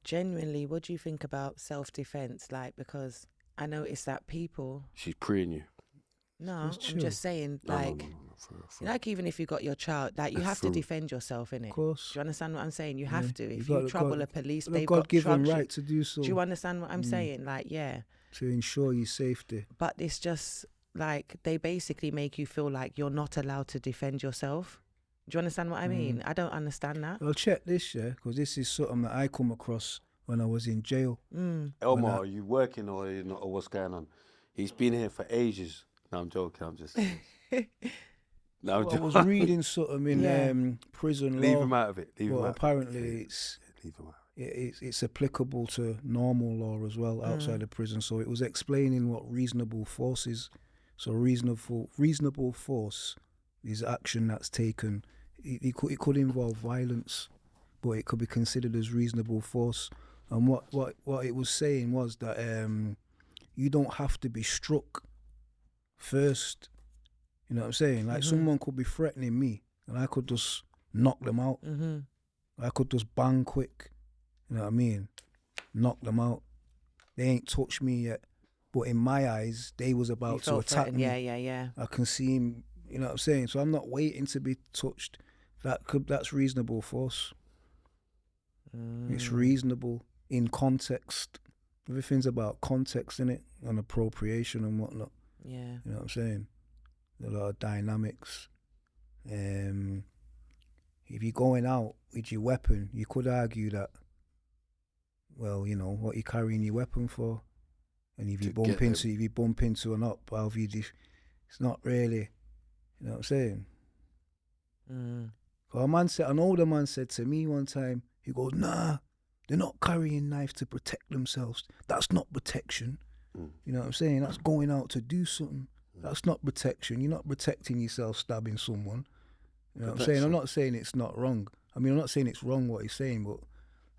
Genuinely, what do you think about self-defense? Like, because I noticed that people. She's preying you. No, I'm just saying, No, like, for like even if you got your child, like you have to defend yourself, innit? Of course. Do you understand what I'm saying? You have to. If got you the trouble God- a police, The they've got God-given drugs. right to do so. Do you understand what I'm saying? Like, yeah. To ensure your safety. But it's just like they basically make you feel like you're not allowed to defend yourself. Do you understand what I mean? I don't understand that. Well, check this, yeah, because this is something that I come across when I was in jail. Elmar, are you working or you not, or what's going on? He's been here for ages. No, I'm joking. I'm just. No, I'm I was reading something in prison law. Leave him out of it. Leave him out. Apparently, Leave him out. it's applicable to normal law as well outside of prison. So it was explaining what reasonable force is. So reasonable force is action that's taken. It could involve violence, but it could be considered as reasonable force. And what it was saying was that you don't have to be struck first. You know what I'm saying? Like someone could be threatening me, and I could just knock them out. I could just bang quick. You know what I mean? Knock them out. They ain't touched me yet, but in my eyes, they was about to attack me. Yeah. I can see him. You know what I'm saying? So I'm not waiting to be touched. That's reasonable force. It's reasonable in context. Everything's about context, innit? And appropriation and whatnot. Yeah. You know what I'm saying? A lot of dynamics. If you're going out with your weapon, you could argue that, well, you know, what you're carrying your weapon for. And if you bump into an op, it's not really, you know what I'm saying? An older man said to me one time, he goes, nah, they're not carrying knives to protect themselves. That's not protection. You know what I'm saying? That's going out to do something. That's not protection. You're not protecting yourself stabbing someone. You know what I'm saying? I'm not saying it's not wrong. I mean, I'm not saying it's wrong what he's saying, but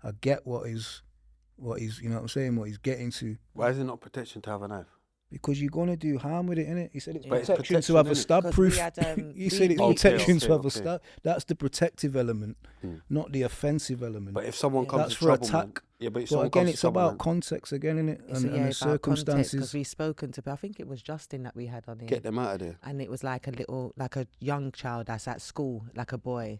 I get what he's, you know what I'm saying, what he's getting to. Why is it not protection to have a knife? Because you're going to do harm with it, innit? He said it's But protection it's to have a protection, stab proof. He said it's protection to have a stab. That's the protective element, not the offensive element. But if someone comes that's to for trouble, attack. Man, but again, it's about context again, innit? And the circumstances. Because we've spoken to, I think it was Justin that we had on here. Get them out of there. And it was like a young child that's at school, like a boy.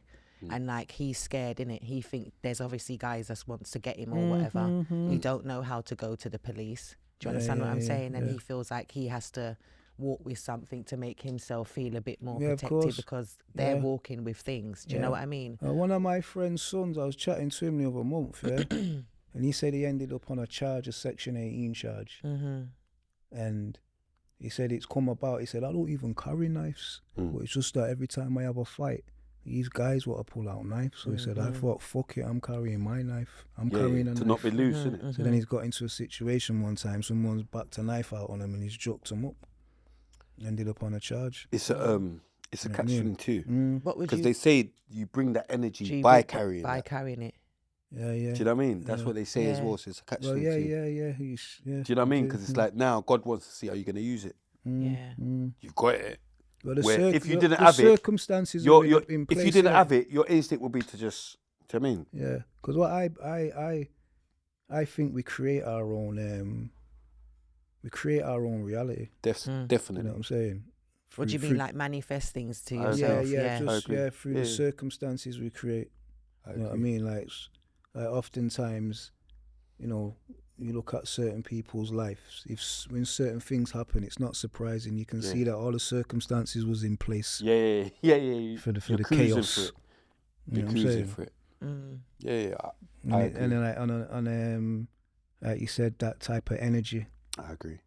And like he's scared, innit? He think there's obviously guys that wants to get him or whatever. He don't know how to go to the police. Do you understand what I'm saying? And he feels like he has to walk with something to make himself feel a bit more protected because they're walking with things. Do you know what I mean? One of my friend's sons, I was chatting to him the other month, and he said he ended up on a Section 18 charge. And he said it's come about. He said, I don't even carry knives, but it's just that every time I have a fight, these guys want to pull out knives. So he said, I thought, fuck it, I'm carrying my knife. I'm carrying a knife. To not be loose, innit? So then he's got into a situation one time, someone's backed a knife out on him and he's juked him up. Ended up on a charge. It's a catch-22. Because they say you bring that energy by carrying it. By carrying it. Yeah. Do you know what I mean? That's what they say as well. So it's a catch-22. Well, yeah. Do you know what I mean? Because it's like now God wants to see how you're going to use it. You've got it. Well, if you didn't have it, circumstances in place, if you didn't have it, your instinct would be to just. Do you know what I mean? Yeah, because what I think we create our own reality. Definitely. You know what I'm saying? What do you mean, like manifest things to yourself? Through the circumstances we create. You know what I mean? Like oftentimes, you know, you look at certain people's lives. When certain things happen, it's not surprising. You can see that all the circumstances was in place. Yeah. For the chaos. You're cruising for it. Yeah. I agree. And then like you said, that type of energy. I agree.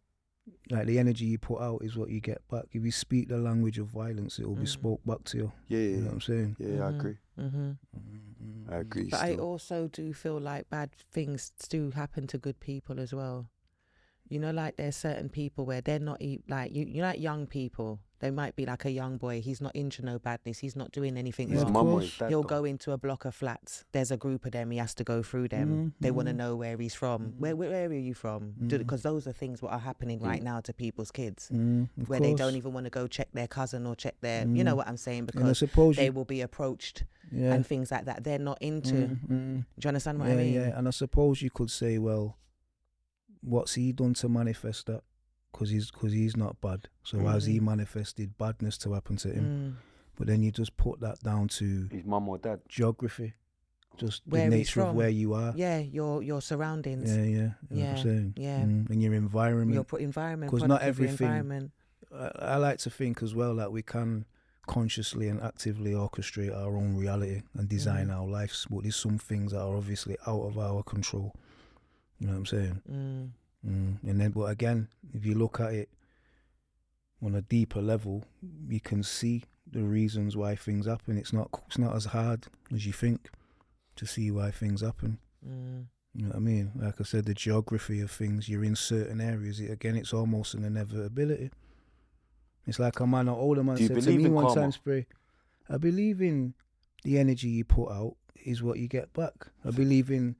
Like the energy you put out is what you get back. If you speak the language of violence, it will be spoke back to you. Yeah. You know what I'm saying? Yeah, I agree. I agree. But I also do feel like bad things do happen to good people as well. You know, like there's certain people where they're not like you know, like young people. They might be like a young boy. He's not into no badness. He's not doing anything His wrong. mum or his dad. He'll though. go into a block of flats. There's a group of them. He has to go through them. They want to know where he's from. Where are you from? Because those are things what are happening right now to people's kids, where they don't even want to go check their cousin or check their, you know what I'm saying? Because they will be approached and things like that. They're not into. Do you understand what I mean? Yeah, and I suppose you could say, well, what's he done to manifest that? Because he's not bad. So has he manifested badness to happen to him? But then you just put that down to His mum or dad. geography, just Where the he's nature of from. where you are. Yeah, your surroundings. Yeah, you know what I'm saying? And your environment. Your environment. Because not everything. Environment. I like to think as well that we can consciously and actively orchestrate our own reality and design our lives. But there's some things that are obviously out of our control. You know what I'm saying? And then, but again, if you look at it on a deeper level, you can see the reasons why things happen. It's not as hard as you think to see why things happen. You know what I mean? Like I said, the geography of things, you're in certain areas. It's almost an inevitability. It's like a man, an older man said to me one time, Spray, I believe in the energy you put out is what you get back. I believe in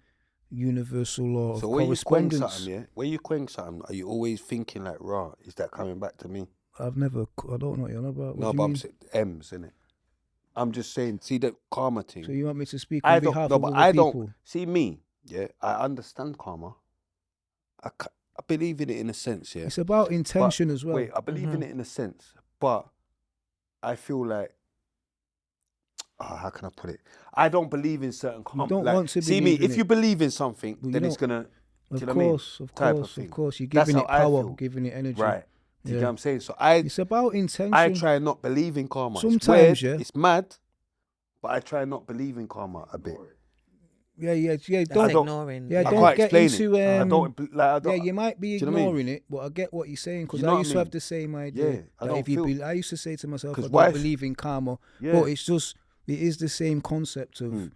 universal law of correspondence. When you quench something, are you always thinking like, rah, is that coming back to me? I don't know what you're on about. No, but I'm saying M's, innit? I'm just saying, see the karma thing. So you want me to speak on behalf of other people? See me, I understand karma. I believe in it in a sense, It's about intention as well. Wait, I believe in it in a sense, but I feel like, how can I put it? I don't believe in certain karma. You don't want to see believe me, in if you believe in something, then it's gonna. Of course. You're giving it power, giving it energy. Right. Do you get what I'm saying? So it's about intention. I try not believe in karma. Sometimes, it's weird, it's mad, but I try not believe in karma a bit. Yeah. Don't ignoring. Yeah, I don't can't get explain into. it. I don't. You might be ignoring it, but I get what you're saying because I used to have the same idea. Yeah, I used to say to myself, I don't believe in karma, but it is the same concept of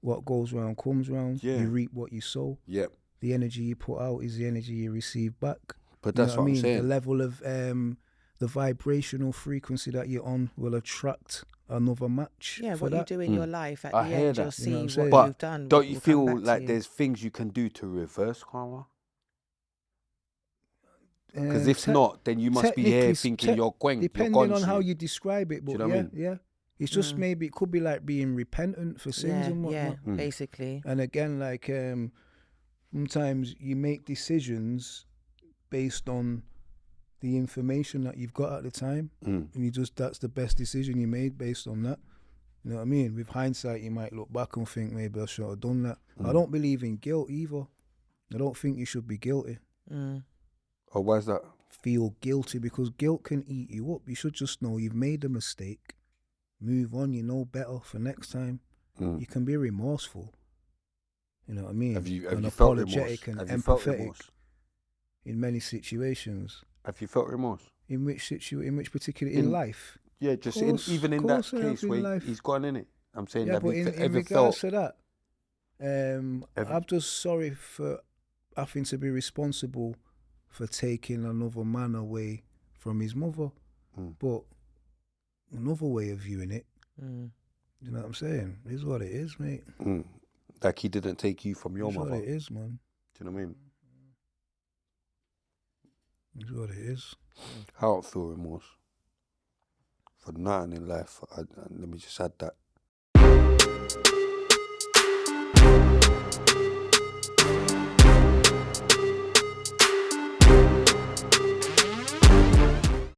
what goes round comes round. Yeah. You reap what you sow. Yep. The energy you put out is the energy you receive back. But that's what I'm saying. The level of the vibrational frequency that you're on will attract another match. Yeah, what you do in your life at I the hear end, that. you'll see what what you've done. Don't you feel like there's things you can do to reverse karma? Because if not, then you must be here thinking you're going. Depending on how you describe it, but you know what I mean? It's just maybe it could be like being repentant for sins and whatnot. Yeah, basically. And again, like sometimes you make decisions based on the information that you've got at the time, and that's the best decision you made based on that. You know what I mean? With hindsight, you might look back and think maybe I should have done that. I don't believe in guilt either. I don't think you should be guilty. Oh, why is that? Feel guilty because guilt can eat you up. You should just know you've made a mistake. Move on. You know better for next time. You can be remorseful. You know what I mean? Have you apologetic felt remorse? and empathetic in many situations. Have you felt remorse? In which particular in life? Yeah, just even in that case where he's gone in it. I'm saying, yeah, but in regards to that, I'm just sorry for having to be responsible for taking another man away from his mother. But another way of viewing it, you know what I'm saying? It is what it is, mate. Like he didn't take you from your mother. It's what it is, man. Do you know what I mean? It's what it is. I don't feel remorse for nothing in life. Let me just add that.